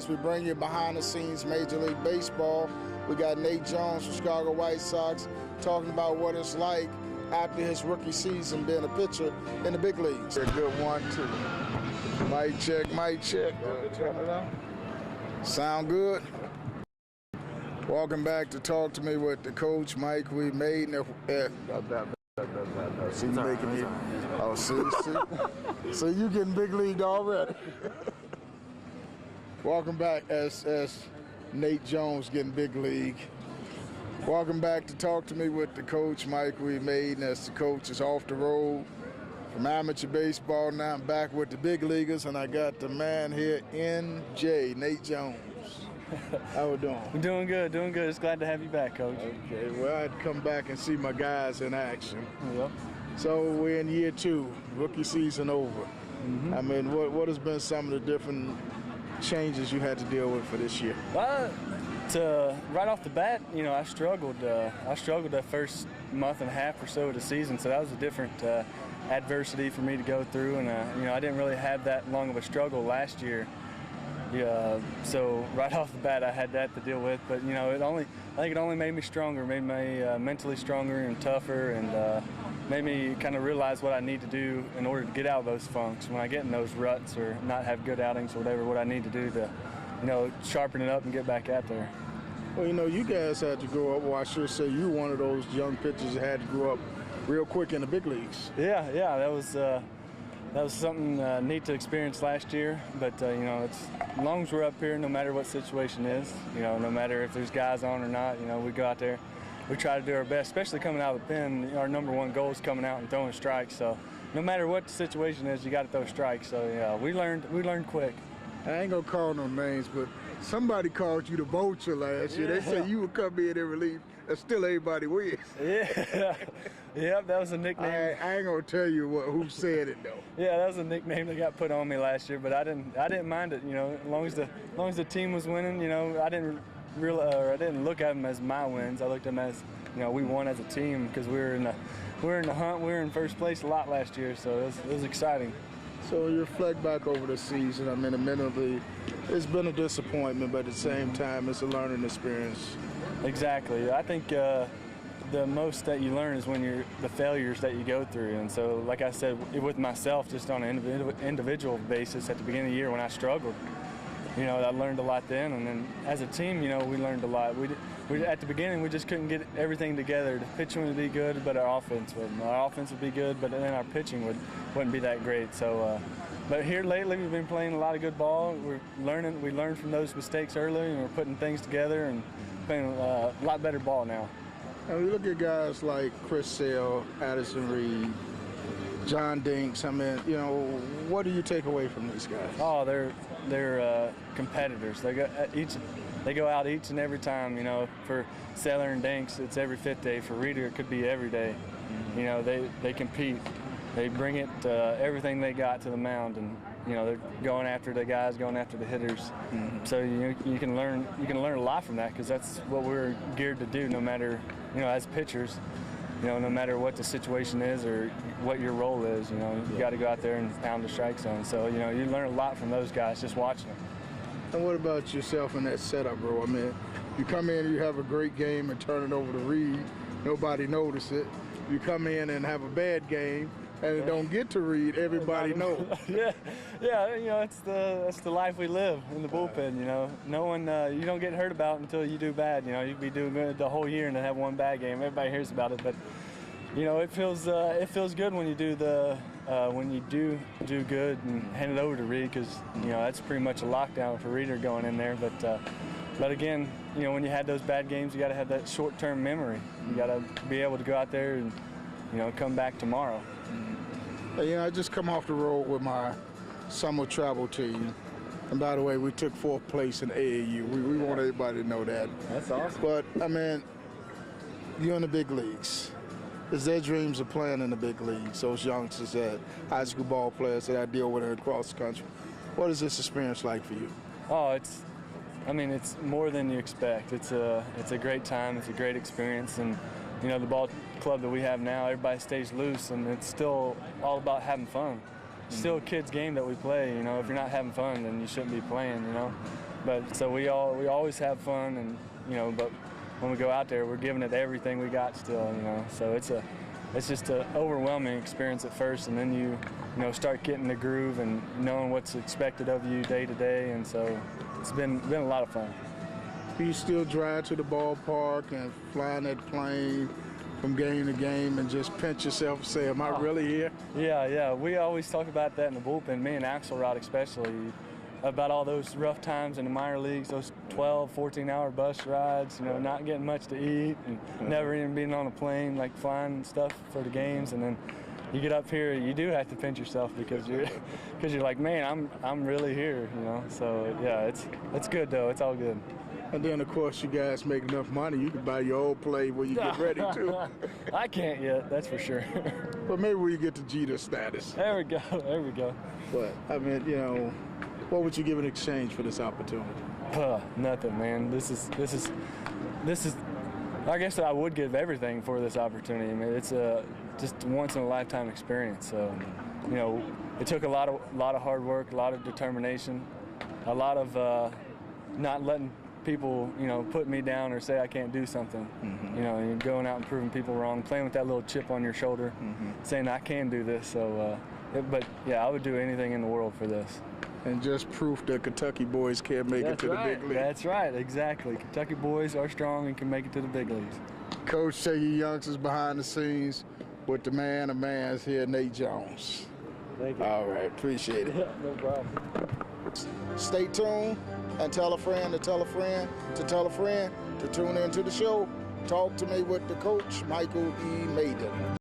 We bring you behind the scenes Major League Baseball. We got Nate Jones from Chicago White Sox talking about what it's like after his rookie season being a pitcher in the big leagues. A good one, too. Mic check, mic check. Turn it on. Sound good? Welcome back to Talk to Me with the coach, Mike. We made See, you making me. Oh, see. So you getting big league already. Welcome back as Nate Jones getting big league. Welcome back to Talk to Me with the coach, Mike. We made as the coach is off the road from amateur baseball. Now I'm back with the big leaguers, and I got the man here, NJ, Nate Jones. How we doing? I'm doing good, doing good. Just glad to have you back, Coach. Okay, well, I had to come back and see my guys in action. Yep. So we're in year 2, rookie season over. Mm-hmm. I mean, what has been some of the different changes you had to deal with for this year? Well, right off the bat, I struggled. I struggled that first month and a half or so of the season, so that was a different adversity for me to go through, and I didn't really have that long of a struggle last year. Yeah, so right off the bat I had that to deal with, but I think it only made me stronger, made me mentally stronger and tougher, and made me kind of realize what I need to do in order to get out of those funks when I get in those ruts or not have good outings or whatever, what I need to do to sharpen it up and get back out there. Well, you guys had to grow up, or I should say you one of those young pitchers that had to grow up real quick in the big leagues. Yeah, that was something neat to experience last year, but it's as long as we're up here, no matter what situation is, no matter if there's guys on or not, we go out there, we try to do our best, especially coming out of the pen. Our number one goal is coming out and throwing strikes. So no matter what the situation is, you got to throw strikes. So yeah, we learned quick. I ain't gonna call no names, but somebody called you the vulture last year. They said you would come in and relieve, and still everybody wins. Yeah. Yep, that was a nickname. I ain't gonna tell you who said it though. Yeah, that was a nickname that got put on me last year, but I didn't mind it. As long as the team was winning, I didn't look at them as my wins. I looked at them as we won as a team because we were in the hunt. We were in first place a lot last year, so it was exciting. So you reflect back over the season. I mean, admittedly, it's been a disappointment, but at the same time, it's a learning experience. Exactly. I think the most that you learn is when the failures that you go through. And so, like I said, with myself, just on an individual basis at the beginning of the year when I struggled, I learned a lot then. And then as a team, we learned a lot. We at the beginning, we just couldn't get everything together. The pitching would be good, but our offense wouldn't. Our offense would be good, but then our pitching wouldn't be that great. So, but here lately, we've been playing a lot of good ball. We learned from those mistakes early, and we're putting things together and playing a lot better ball now. And we look at guys like Chris Sale, Addison Reed, John Dinks. I mean, what do you take away from these guys? Oh, they're competitors. They go out each and every time. For Sailor and Dinks, it's every 5th day. For Reeder, it could be every day. They compete. They bring it everything they got to the mound, and they're going after the guys, going after the hitters. Mm-hmm. So you can learn a lot from that because that's what we're geared to do. No matter as pitchers, no matter what the situation is or what your role is, you got to go out there and pound the strike zone. So you learn a lot from those guys just watching them. And what about yourself in that setup, bro? I mean, you come in, you have a great game and turn it over to Reed. Nobody notice it. You come in and have a bad game and it don't get to Reed. Everybody knows. Yeah. It's the life we live in the bullpen. No one you don't get heard about until you do bad. You could be doing good the whole year and then have one bad game. Everybody hears about it, but it feels good when you do do good and hand it over to Reed because that's pretty much a lockdown for Reeder going in there. But again, when you had those bad games, you got to have that short-term memory. You got to be able to go out there and come back tomorrow. Hey, I just come off the road with my summer travel team. And by the way, we took 4th place in AAU. We want everybody to know that. That's awesome. But, I mean, you're in the big leagues. It's their dreams of playing in the big leagues, those youngsters, that high school ball players that I deal with across the country. What is this experience like for you? Oh, it's more than you expect. It's a great time. It's a great experience. And, the ball club that we have now, everybody stays loose, and it's still all about having fun. It's still a kid's game that we play. If you're not having fun, then you shouldn't be playing. But so we always have fun, and but when we go out there, we're giving it everything we got still, So it's just an overwhelming experience at first, and then you start getting the groove and knowing what's expected of you day to day, and so it's been a lot of fun. Do you still drive to the ballpark and fly in that plane from game to game and just pinch yourself and say, am I really here? Yeah. We always talk about that in the bullpen, me and Axelrod especially, about all those rough times in the minor leagues, those 12, 14-hour bus rides, not getting much to eat and never even being on a plane, like flying and stuff for the games. And then you get up here, you do have to pinch yourself because you're like, man, I'm really here, So yeah, it's good though. It's all good. And then, of course, you guys make enough money, you can buy your old plane when you get ready to. I can't yet, that's for sure. But maybe when you get to Jeter status. There we go. But, I mean, what would you give in exchange for this opportunity? Nothing, man. This is. I guess I would give everything for this opportunity. I mean, it's just a once in a lifetime experience. So, it took a lot of hard work, a lot of determination, a lot of not letting people, put me down or say I can't do something. You're going out and proving people wrong, playing with that little chip on your shoulder, saying I can do this. So, but yeah, I would do anything in the world for this. And just proof that Kentucky boys can make it to the big leagues. That's right, exactly. Kentucky boys are strong and can make it to the big leagues. Coach, take your youngsters behind the scenes with the man of man's here, Nate Jones. Thank you. All right, appreciate it. No problem. Stay tuned and tell a friend to tell a friend to tell a friend to tune into the show. Talk to me with the coach, Michael E. Mayden.